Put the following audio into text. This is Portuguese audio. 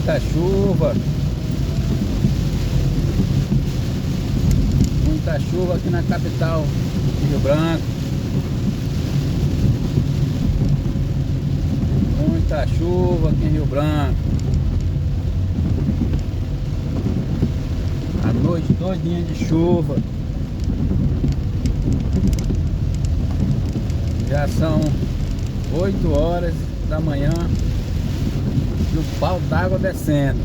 Muita chuva. Muita chuva aqui na capital de Rio Branco. Muita chuva aqui em Rio Branco. A noite todinha de chuva. Já são 8 horas da manhã e o pau d'água descendo.